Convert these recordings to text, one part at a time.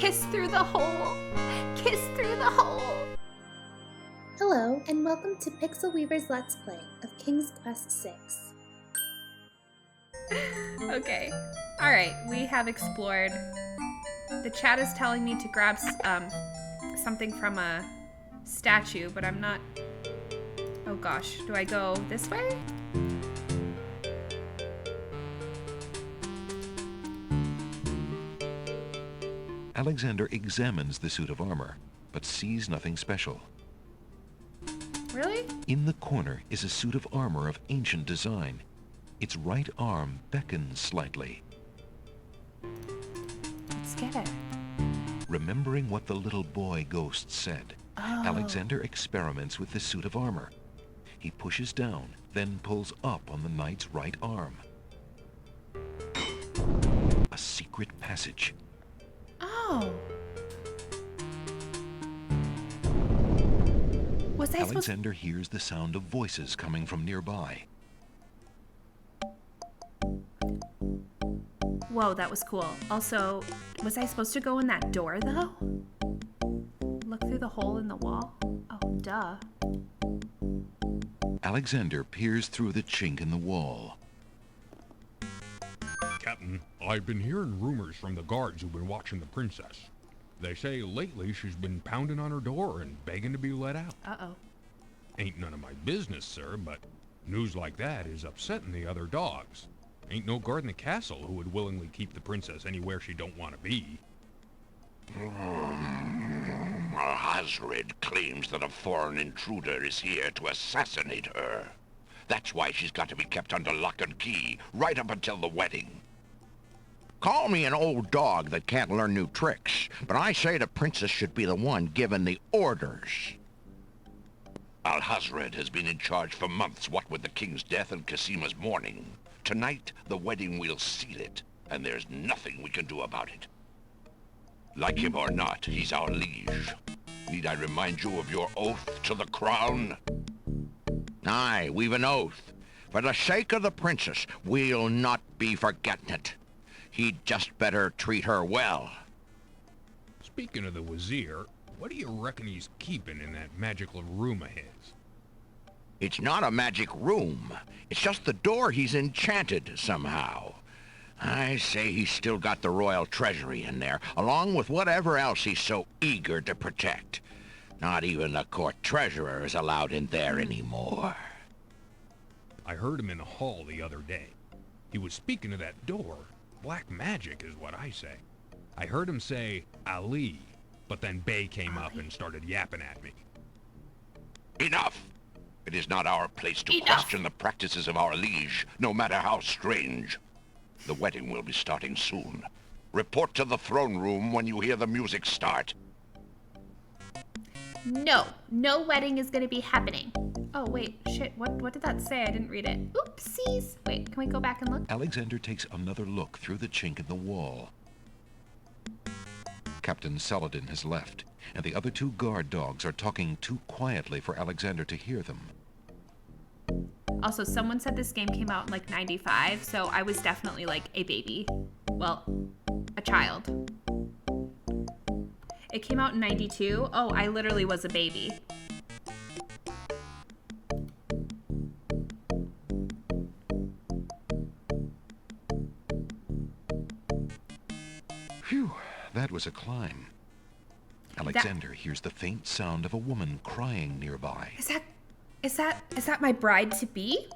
Kiss through the hole. Kiss through the hole. Hello, and welcome to Pixelweaver's Let's Play of King's Quest VI. Okay. Alright, we have explored. The chat is telling me to grab something from a statue, but I'm not... Oh gosh, do I go this way? Alexander examines the suit of armor, but sees nothing special. Really? In the corner is a suit of armor of ancient design. Its right arm beckons slightly. Let's get it. Remembering what the little boy ghost said, Alexander experiments with the suit of armor. He pushes down, then pulls up on the knight's right arm. A secret passage. Oh. Was I Alexander hears the sound of voices coming from nearby. Whoa, that was cool. Also, was I supposed to go in that door, though? Look through the hole in the wall? Oh, duh. Alexander peers through the chink in the wall. Captain, I've been hearing rumors from the guards who've been watching the princess. They say lately she's been pounding on her door and begging to be let out. Uh-oh. Ain't none of my business, sir, but news like that is upsetting the other dogs. Ain't no guard in the castle who would willingly keep the princess anywhere she don't want to be. Hazred claims that a foreign intruder is here to assassinate her. That's why she's got to be kept under lock and key, right up until the wedding. Call me an old dog that can't learn new tricks, but I say the princess should be the one given the orders. Alhazred has been in charge for months, what with the king's death and Cassima's mourning. Tonight, the wedding will seal it, and there's nothing we can do about it. Like him or not, he's our liege. Need I remind you of your oath to the crown? Aye, we've an oath. For the sake of the princess, we'll not be forgetting it. He'd just better treat her well. Speaking of the Wazir, what do you reckon he's keeping in that magical room of his? It's not a magic room. It's just the door he's enchanted somehow. I say he's still got the royal treasury in there, along with whatever else he's so eager to protect. Not even the court treasurer is allowed in there anymore. I heard him in the hall the other day. He was speaking of that door. Black magic is what I say. I heard him say, Ali, but then Bay came up and started yapping at me. Enough! It is not our place to question the practices of our liege, no matter how strange. The wedding will be starting soon. Report to the throne room when you hear the music start. No wedding is gonna be happening. Oh, wait, shit, what did that say? I didn't read it. Oopsies. Wait, can we go back and look? Alexander takes another look through the chink in the wall. Captain Saladin has left, and the other two guard dogs are talking too quietly for Alexander to hear them. Also, someone said this game came out in like 95, so I was definitely like a baby. Well, a child. It came out in 92. Oh, I literally was a baby. Phew, that was a climb. Alexander hears the faint sound of a woman crying nearby. Is that my bride-to-be?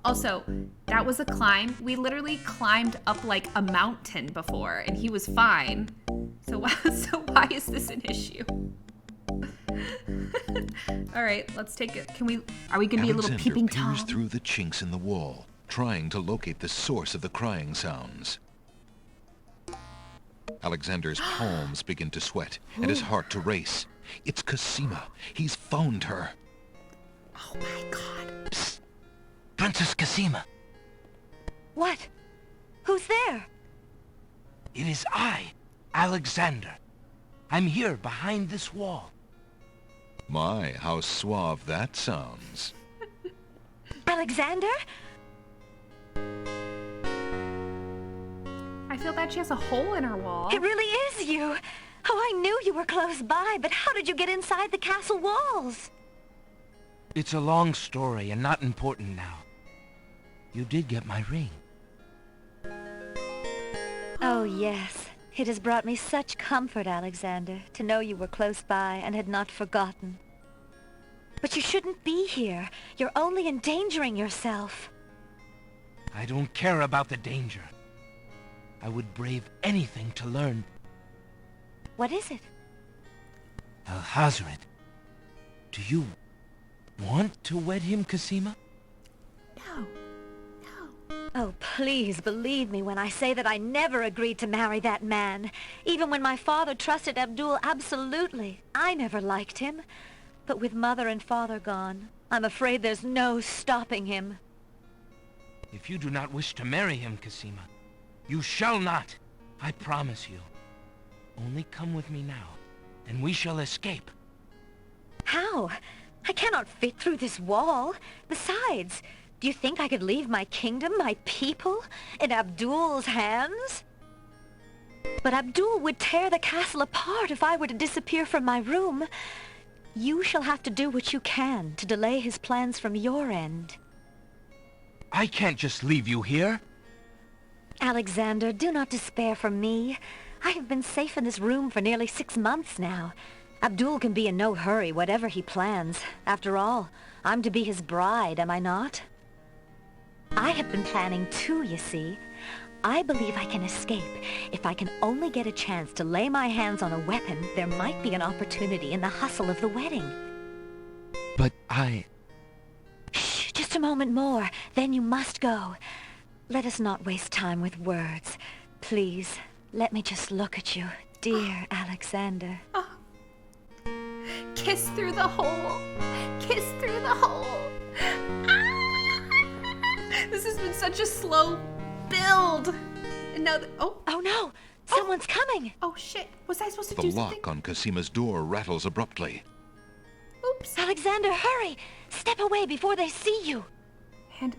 Also, that was a climb. We literally climbed up like a mountain before, and he was fine. So why is this an issue? All right, let's take it. Are we gonna be a little peeping Tom? Alexander peers through the chinks in the wall, trying to locate the source of the crying sounds. Alexander's palms begin to sweat, and his heart to race. It's Cassima. He's found her. Oh my god. Psst. Princess Cassima. What? Who's there? It is I, Alexander. I'm here behind this wall. My, how suave that sounds. Alexander? I feel bad she has a hole in her wall. It really is you. Oh, I knew you were close by, but how did you get inside the castle walls? It's a long story and not important now. You did get my ring. Oh, yes. It has brought me such comfort, Alexander, to know you were close by and had not forgotten. But you shouldn't be here. You're only endangering yourself. I don't care about the danger. I would brave anything to learn. What is it? Alhazred, do you want to wed him, Cassima? No. No. Oh, please believe me when I say that I never agreed to marry that man. Even when my father trusted Abdul absolutely. I never liked him. But with mother and father gone, I'm afraid there's no stopping him. If you do not wish to marry him, Cassima, you shall not. I promise you. Only come with me now, and we shall escape. How? I cannot fit through this wall. Besides, do you think I could leave my kingdom, my people, in Abdul's hands? But Abdul would tear the castle apart if I were to disappear from my room. You shall have to do what you can to delay his plans from your end. I can't just leave you here. Alexander, do not despair for me. I have been safe in this room for nearly 6 months now. Abdul can be in no hurry, whatever he plans. After all, I'm to be his bride, am I not? I have been planning too, you see. I believe I can escape. If I can only get a chance to lay my hands on a weapon, there might be an opportunity in the hustle of the wedding. But Shh, just a moment more, then you must go. Let us not waste time with words. Please, let me just look at you, dear Alexander. Oh. Kiss through the hole. Kiss through the hole. Ah! This has been such a slow build. And now, Oh no! Someone's coming! Oh shit. Was I supposed to The do something? lock on Cassima's door rattles abruptly. Oops. Alexander, hurry! Step away before they see you! And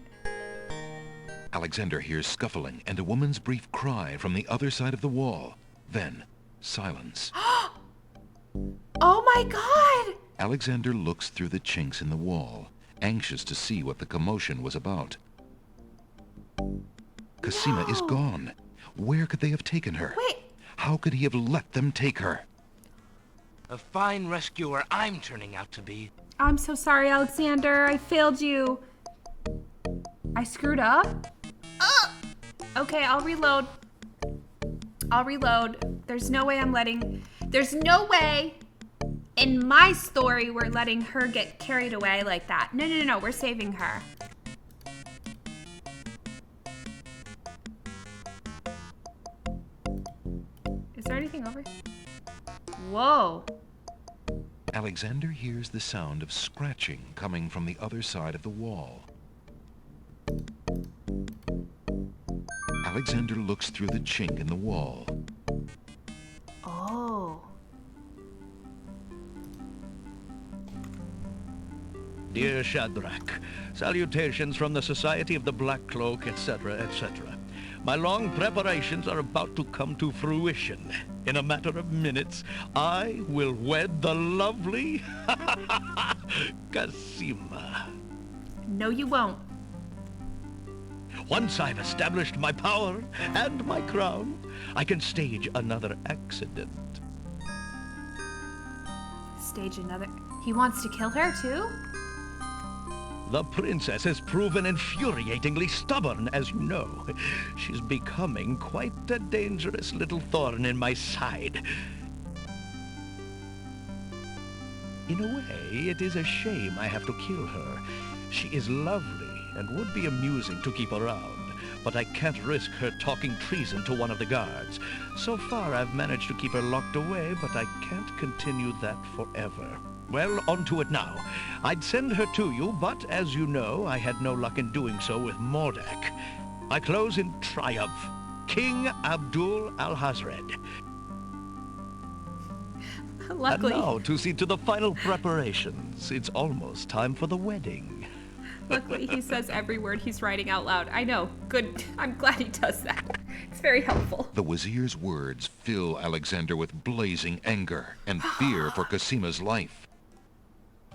Alexander hears scuffling and a woman's brief cry from the other side of the wall. Then, silence. oh my god! Alexander looks through the chinks in the wall, anxious to see what the commotion was about. Cassima is gone. Where could they have taken her? Wait. How could he have let them take her? a fine rescuer I'm turning out to be. I'm so sorry, Alexander. I failed you. I screwed up? Okay, I'll reload. There's no way there's no way in my story we're letting her get carried away like that. No, we're saving her. Is there anything over? Whoa. Alexander hears the sound of scratching coming from the other side of the wall. Alexander looks through the chink in the wall. Oh. Dear Shadrach, salutations from the Society of the Black Cloak, etc., etc. My long preparations are about to come to fruition. In a matter of minutes, I will wed the lovely Cassima. No, you won't. Once I've established my power and my crown, I can stage another accident. Stage another. He wants to kill her too? The princess has proven infuriatingly stubborn, as you know. She's becoming quite a dangerous little thorn in my side. In a way, it is a shame I have to kill her. She is lovely and would be amusing to keep around, but I can't risk her talking treason to one of the guards. So far, I've managed to keep her locked away, but I can't continue that forever. Well, on to it now. I'd send her to you, but as you know, I had no luck in doing so with Mordek. I close in triumph. King Abdul Alhazred. Luckily. And now to see to the final preparations. It's almost time for the wedding. Luckily, he says every word he's writing out loud. I know. Good. I'm glad he does that. It's very helpful. The Wazir's words fill Alexander with blazing anger and fear for Cassima's life.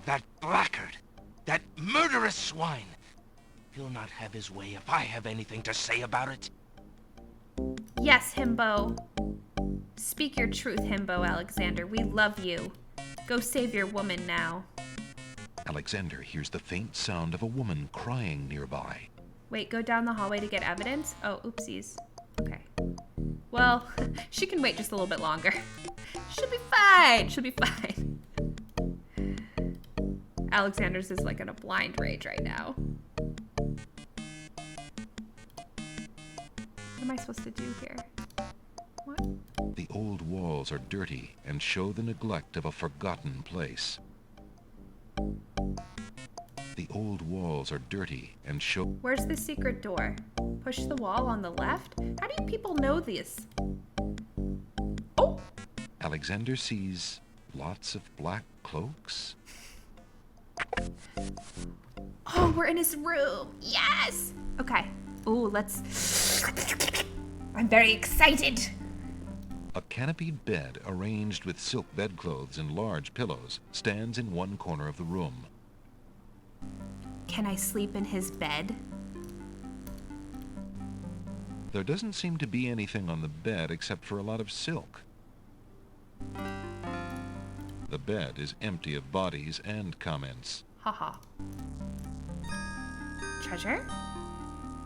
That blackguard! That murderous swine! He'll not have his way if I have anything to say about it. Yes, Himbo. Speak your truth, Himbo Alexander. We love you. Go save your woman now. Alexander hears the faint sound of a woman crying nearby. Wait, go down the hallway to get evidence? Oh, oopsies. Okay. Well, she can wait just a little bit longer. She'll be fine. She'll be fine. Alexander's is like in a blind rage right now. What am I supposed to do here? What? The old walls are dirty and show the neglect of a forgotten place. The old walls are dirty and show... Where's the secret door? Push the wall on the left? How do people know this? Oh! Alexander sees lots of black cloaks. Oh, we're in his room. Yes! Okay. Ooh, let's... I'm very excited. A canopied bed arranged with silk bedclothes and large pillows stands in one corner of the room. Can I sleep in his bed? There doesn't seem to be anything on the bed except for a lot of silk. The bed is empty of bodies and comments. Haha. Treasure?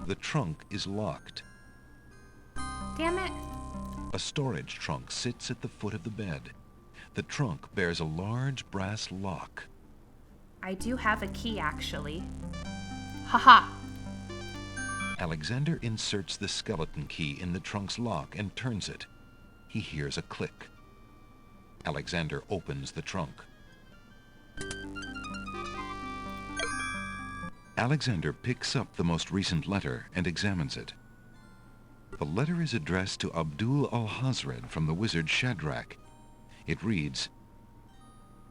The trunk is locked. Damn it. A storage trunk sits at the foot of the bed. The trunk bears a large brass lock. I do have a key, actually. Haha. Alexander inserts the skeleton key in the trunk's lock and turns it. He hears a click. Alexander opens the trunk. Alexander picks up the most recent letter and examines it. The letter is addressed to Abdul al-Hazred from the wizard Shadrach. It reads,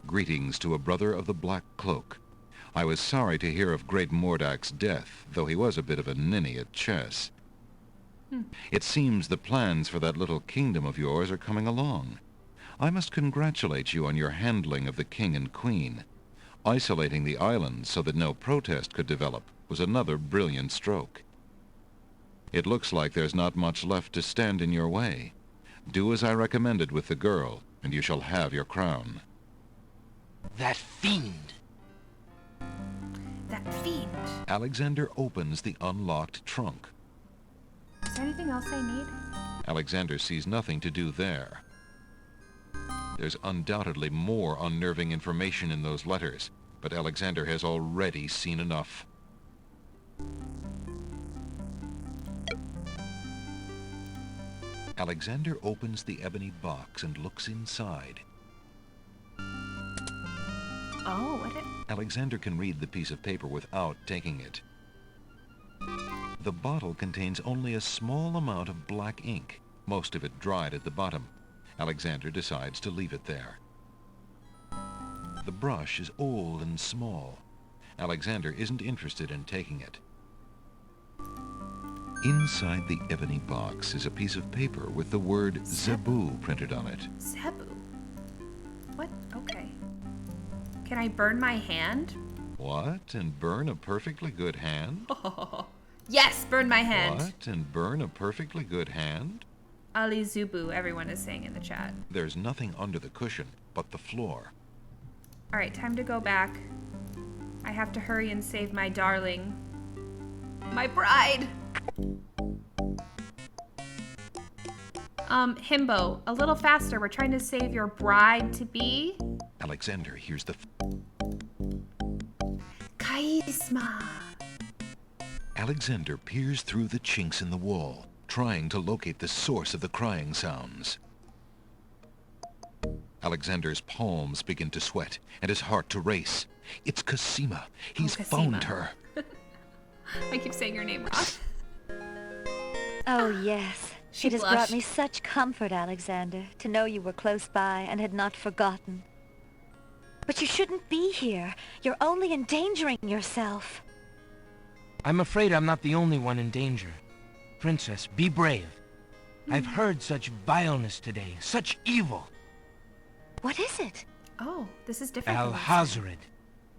"Greetings to a brother of the Black Cloak. I was sorry to hear of great Mordak's death, though he was a bit of a ninny at chess. It seems the plans for that little kingdom of yours are coming along. I must congratulate you on your handling of the king and queen. Isolating the islands so that no protest could develop was another brilliant stroke. It looks like there's not much left to stand in your way. Do as I recommended with the girl, and you shall have your crown." That fiend! That fiend. Alexander opens the unlocked trunk. Is there anything else I need? Alexander sees nothing to do there. There's undoubtedly more unnerving information in those letters, but Alexander has already seen enough. Alexander opens the ebony box and looks inside. Oh, what it... Alexander can read the piece of paper without taking it. The bottle contains only a small amount of black ink, most of it dried at the bottom. Alexander decides to leave it there. The brush is old and small. Alexander isn't interested in taking it. Inside the ebony box is a piece of paper with the word Zebu printed on it. Zebu? What? Okay. Can I burn my hand? What? And burn a perfectly good hand? Yes, burn my hand. What? And burn a perfectly good hand? Ali Zubu, everyone is saying in the chat. There's nothing under the cushion but the floor. All right, time to go back. I have to hurry and save my darling. My bride! Himbo, a little faster. We're trying to save your bride-to-be. Alexander hears the... Cassima. Alexander peers through the chinks in the wall, trying to locate the source of the crying sounds. Alexander's palms begin to sweat and his heart to race. It's Cassima. He's found her. I keep saying your name wrong. Oh, yes. It has brought me such comfort, Alexander, to know you were close by and had not forgotten. But you shouldn't be here. You're only endangering yourself. I'm afraid I'm not the only one in danger. Princess, be brave. I've heard such vileness today, such evil. What is it? Oh, this is different. than last time. Alhazred.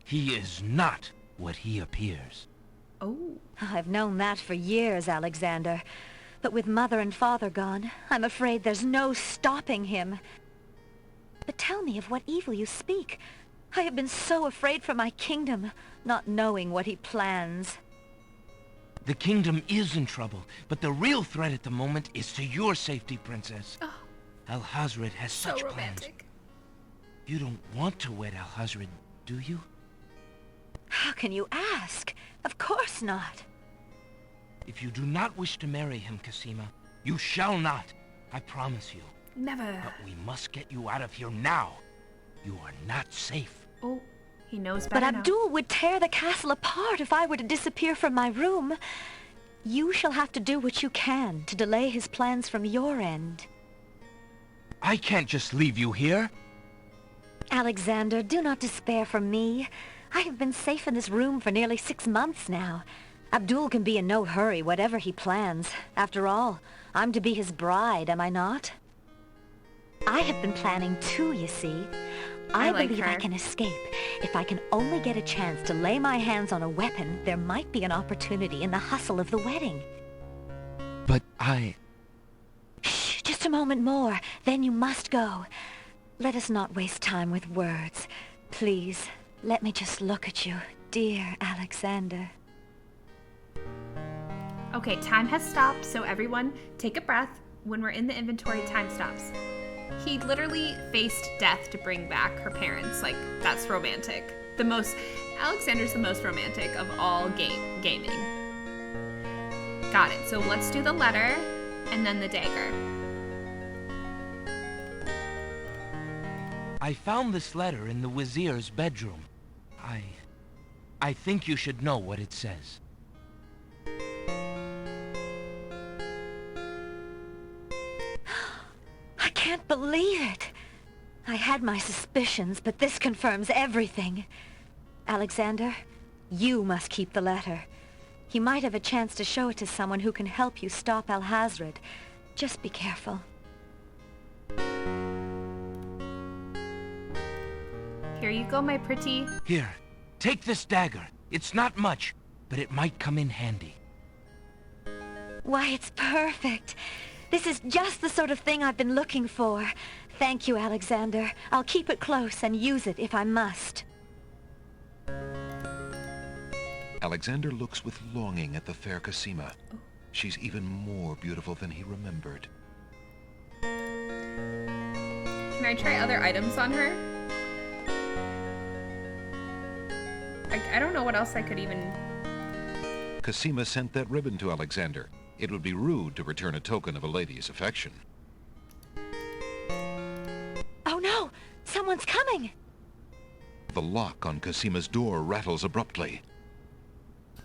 He is not what he appears. Oh. I've known that for years, Alexander. But with Mother and Father gone, I'm afraid there's no stopping him. But tell me of what evil you speak. I have been so afraid for my kingdom, not knowing what he plans. The kingdom is in trouble, but the real threat at the moment is to your safety, Princess. Oh, Alhazred has so such plans. romantic. You don't want to wed Alhazred, do you? How can you ask? Of course not. If you do not wish to marry him, Cassima, you shall not. I promise you. Never. But we must get you out of here now. You are not safe. Oh, he knows better But now. Abdul would tear the castle apart if I were to disappear from my room. You shall have to do what you can to delay his plans from your end. I can't just leave you here. Alexander, do not despair for me. I have been safe in this room for nearly 6 months now. Abdul can be in no hurry, whatever he plans. After all, I'm to be his bride, am I not? I have been planning too, you see. I like believe I her. can escape. If I can only get a chance to lay my hands on a weapon, there might be an opportunity in the hustle of the wedding. But Shh, just a moment more, then you must go. Let us not waste time with words. Please, let me just look at you, dear Alexander. Okay, time has stopped, so everyone take a breath. When we're in the inventory, time stops. He literally faced death to bring back her parents. Like, that's romantic. Alexander's the most romantic of all gaming. Got it. So let's do the letter and then the dagger. I found this letter in the Wazir's bedroom. I think you should know what it says. I can't believe it. I had my suspicions, but this confirms everything. Alexander, you must keep the letter. He might have a chance to show it to someone who can help you stop Alhazred. Just be careful. Here you go, my pretty. Here, take this dagger. It's not much, but it might come in handy. Why, it's perfect. This is just the sort of thing I've been looking for. Thank you, Alexander. I'll keep it close and use it if I must. Alexander looks with longing at the fair Cassima. She's even more beautiful than he remembered. Can I try other items on her? I don't know what else I could even... Cassima sent that ribbon to Alexander. It would be rude to return a token of a lady's affection. Oh no! Someone's coming! The lock on Cassima's door rattles abruptly.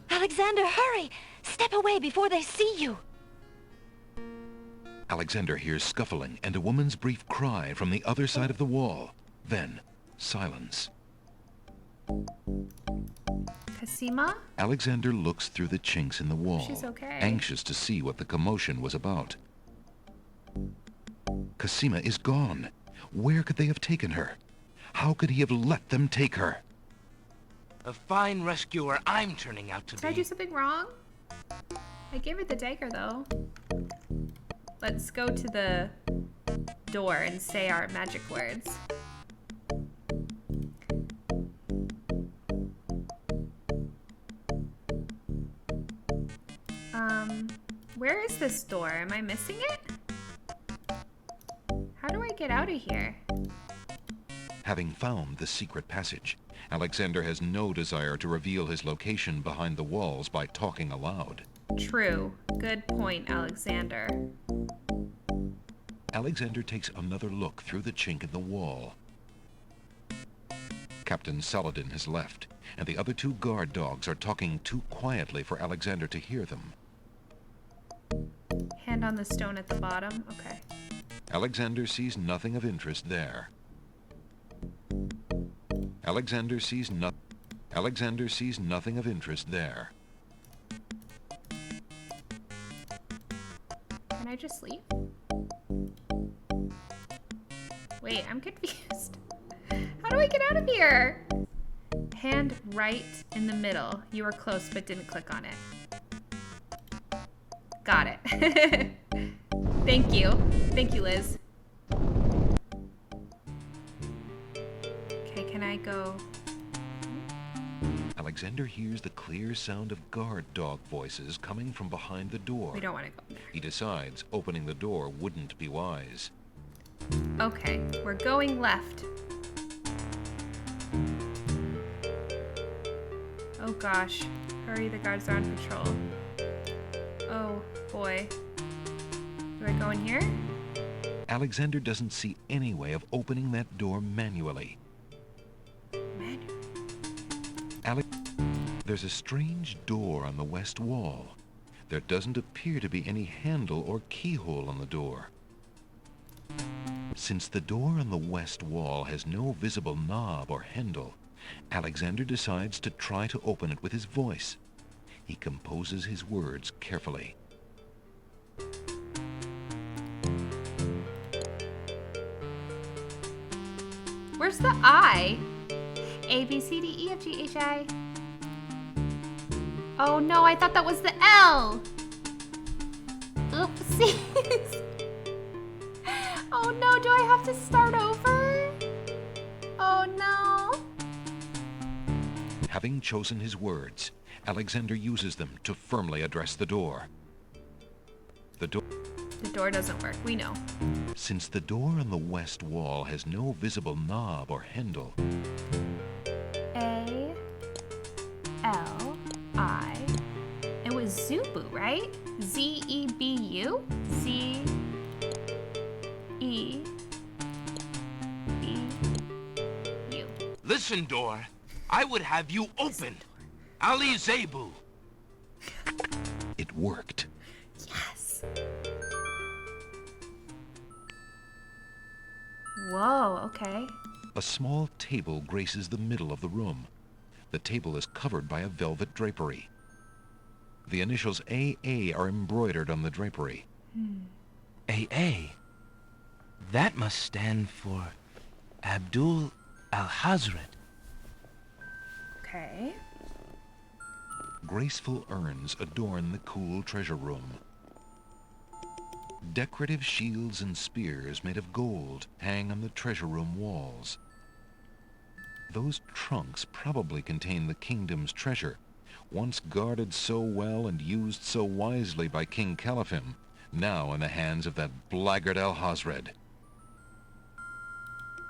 Alexander, hurry! Step away before they see you! Alexander hears scuffling and a woman's brief cry from the other side of the wall. Then, silence. Cassima? Alexander looks through the chinks in the wall, She's okay. anxious to see what the commotion was about. Cassima is gone. Where could they have taken her? How could he have let them take her? A fine rescuer I'm turning out to Did I do something wrong? I gave her the dagger, though. Let's go to the door and say our magic words. Where is this door? Am I missing it? How do I get out of here? Having found the secret passage, Alexander has no desire to reveal his location behind the walls by talking aloud. True. Good point, Alexander. Alexander takes another look through the chink in the wall. Captain Saladin has left, and the other 2 guard dogs are talking too quietly for Alexander to hear them. Hand on the stone at the bottom. Okay. Alexander sees nothing of interest there. Alexander sees nothing of interest there. Can I just leave? Wait, I'm confused. How do I get out of here? Hand right in the middle. You were close but didn't click on it. Got it. Thank you. Thank you, Liz. Okay, can I go? Alexander hears the clear sound of guard dog voices coming from behind the door. We don't want to go there. He decides opening the door wouldn't be wise. Okay, we're going left. Oh gosh. Hurry, the guards are on patrol. Oh boy. Do I go in here? Alexander doesn't see any way of opening that door manually. There's a strange door on the west wall. There doesn't appear to be any handle or keyhole on the door. Since the door on the west wall has no visible knob or handle, Alexander decides to try to open it with his voice. He composes his words carefully. Where's the I? A, B, C, D, E, F, G, H, I. Oh no, I thought that was the L. Oopsies. Oh no, do I have to start over? Oh no. Having chosen his words, Alexander uses them to firmly address the door. The door doesn't work, we know. Since the door on the west wall has no visible knob or handle, A, L, I. It was Zubu, right? Z-E-B-U? Z-E-B-U. Listen, door. I would have you opened. Ali Zebu. it worked. Yes. Whoa, okay. A small table graces the middle of the room. The table is covered by a velvet drapery. The initials AA are embroidered on the drapery. AA. That must stand for Abdul Al-Hazred. Okay. Graceful urns adorn the cool treasure room. Decorative shields and spears made of gold hang on the treasure room walls. Those trunks probably contain the kingdom's treasure, once guarded so well and used so wisely by King Caliphim, now in the hands of that blackguard Al-Hazred.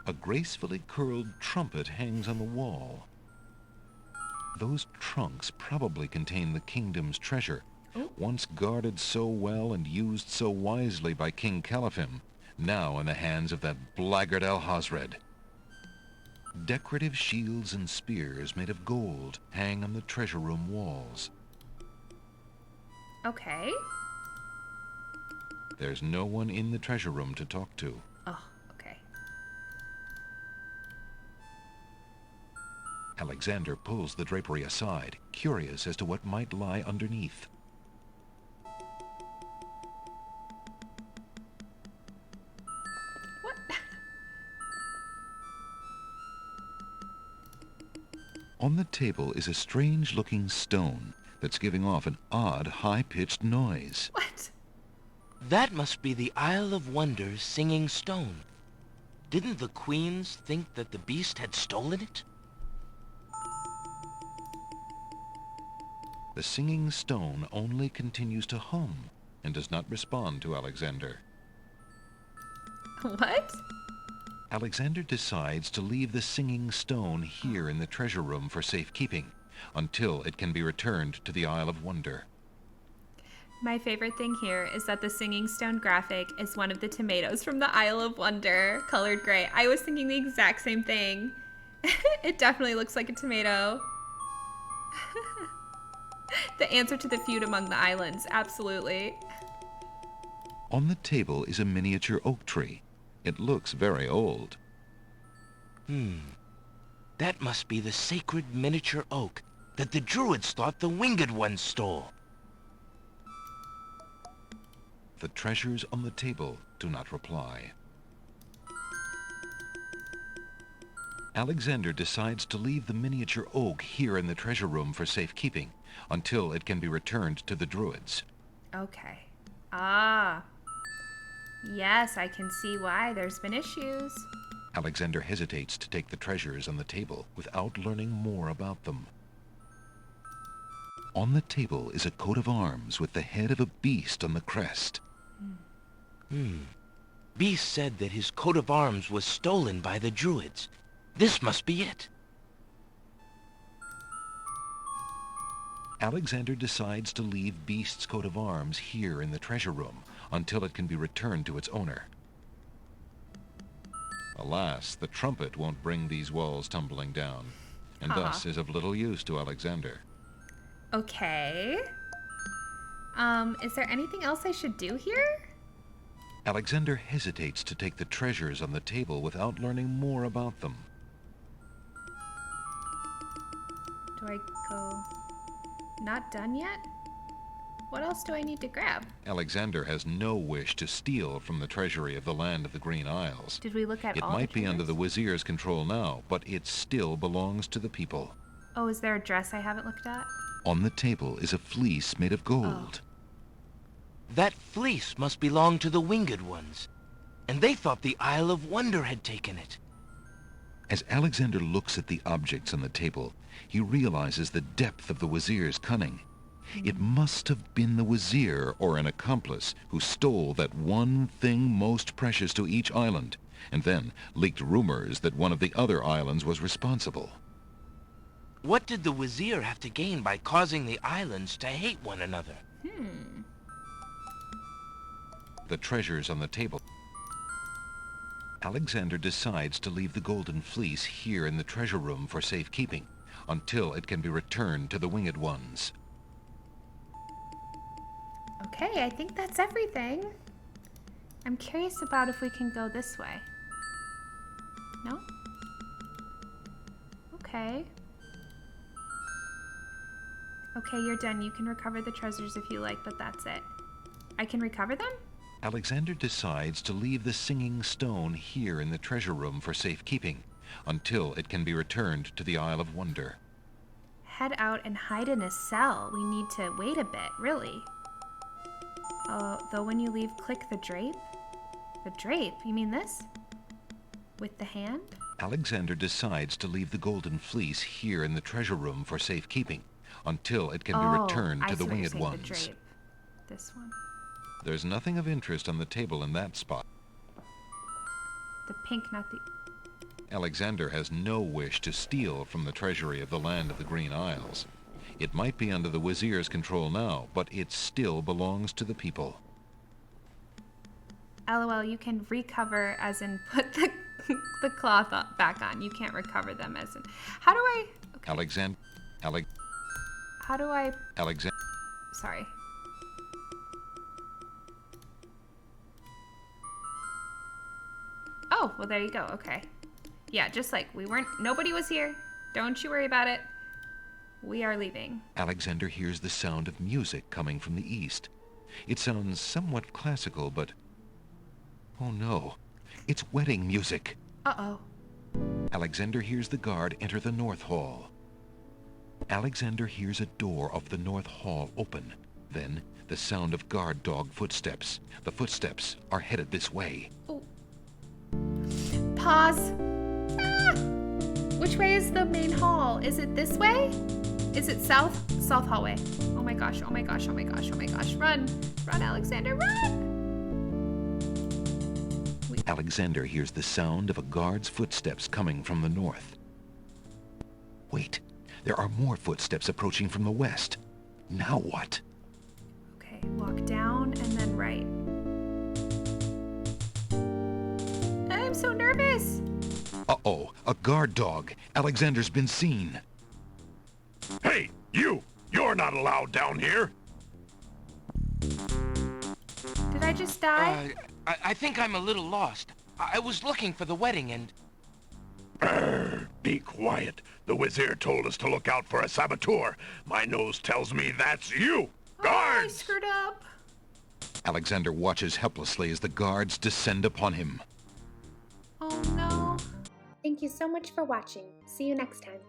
A gracefully curled trumpet hangs on the wall. Those trunks probably contain the kingdom's treasure, once guarded so well and used so wisely by King Caliphim, now in the hands of that blackguard Al-Hazred. Decorative shields and spears made of gold hang on the treasure room walls. Okay. There's no one in the treasure room to talk to. Oh, okay. Alexander pulls the drapery aside, curious as to what might lie underneath. What? On the table is a strange-looking stone that's giving off an odd, high-pitched noise. What? That must be the Isle of Wonders singing stone. Didn't the queens think that the beast had stolen it? The singing stone only continues to hum and does not respond to Alexander. What? Alexander decides to leave the singing stone here in the treasure room for safekeeping until it can be returned to the Isle of Wonder. My favorite thing here is that the singing stone graphic is one of the tomatoes from the Isle of Wonder, colored gray. I was thinking the exact same thing. It definitely looks like a tomato. The answer to the feud among the islands, absolutely. On the table is a miniature oak tree. It looks very old. That must be the sacred miniature oak that the druids thought the winged ones stole. The treasures on the table do not reply. Alexander decides to leave the miniature oak here in the treasure room for safekeeping until it can be returned to the druids. Okay. Ah. Yes, I can see why there's been issues. Alexander hesitates to take the treasures on the table without learning more about them. On the table is a coat of arms with the head of a beast on the crest. Beast said that his coat of arms was stolen by the druids. This must be it. Alexander decides to leave Beast's coat of arms here in the treasure room until it can be returned to its owner. Alas, the trumpet won't bring these walls tumbling down, and thus is of little use to Alexander. Okay. Is there anything else I should do here? Alexander hesitates to take the treasures on the table without learning more about them. Do I go... Not done yet? What else do I need to grab? Alexander has no wish to steal from the treasury of the land of the Green Isles. Did we look at It all might the be under treasures? the Wazir's control now, but it still belongs to the people. Oh, is there a dress I haven't looked at? On the table is a fleece made of gold. That fleece must belong to the Winged Ones. And they thought the Isle of Wonder had taken it. As Alexander looks at the objects on the table, he realizes the depth of the Wazir's cunning. It must have been the Wazir or an accomplice who stole that one thing most precious to each island, and then leaked rumors that one of the other islands was responsible. What did the Wazir have to gain by causing the islands to hate one another? The treasures on the table. Alexander decides to leave the golden fleece here in the treasure room for safekeeping until it can be returned to the Winged Ones. Okay, I think that's everything. I'm curious about if we can go this way. No? Okay. Okay, you're done. You can recover the treasures if you like, but that's it. I can recover them? Alexander decides to leave the singing stone here in the treasure room for safekeeping until it can be returned to the Isle of Wonder. Head out and hide in a cell. We need to wait a bit, really. Though when you leave, click the drape. The drape? You mean this? With the hand? Alexander decides to leave the golden fleece here in the treasure room for safekeeping until it can be returned to the Winged Ones. The drape. This one. There's nothing of interest on the table in that spot. The pink, not the... Alexander has no wish to steal from the treasury of the land of the Green Isles. It might be under the Wazir's control now, but it still belongs to the people. LOL, you can recover as in put the cloth back on. You can't recover them as in... How do I... Okay. How do I... Sorry. Oh, well, there you go. Okay. Yeah, just like we weren't... Nobody was here. Don't you worry about it. We are leaving. Alexander hears the sound of music coming from the east. It sounds somewhat classical, but... Oh no, it's wedding music. Uh-oh. Alexander hears the guard enter the North Hall. Alexander hears a door of the North Hall open. Then, the sound of guard dog footsteps. The footsteps are headed this way. Oh. Pause. Ah! Which way is the main hall? Is it this way? Is it south? South hallway. Oh my gosh, oh my gosh, oh my gosh, oh my gosh. Run. Run, Alexander, run! Alexander hears the sound of a guard's footsteps coming from the north. Wait, there are more footsteps approaching from the west. Now what? Okay, walk down and then right. I'm so nervous. Uh-oh, a guard dog. Alexander's been seen. Hey, you! You're not allowed down here! Did I just die? I think I'm a little lost. I was looking for the wedding and... Be quiet. The Wazir told us to look out for a saboteur. My nose tells me that's you! Oh, I Guards! screwed up. Alexander watches helplessly as the guards descend upon him. Oh no. Thank you so much for watching. See you next time.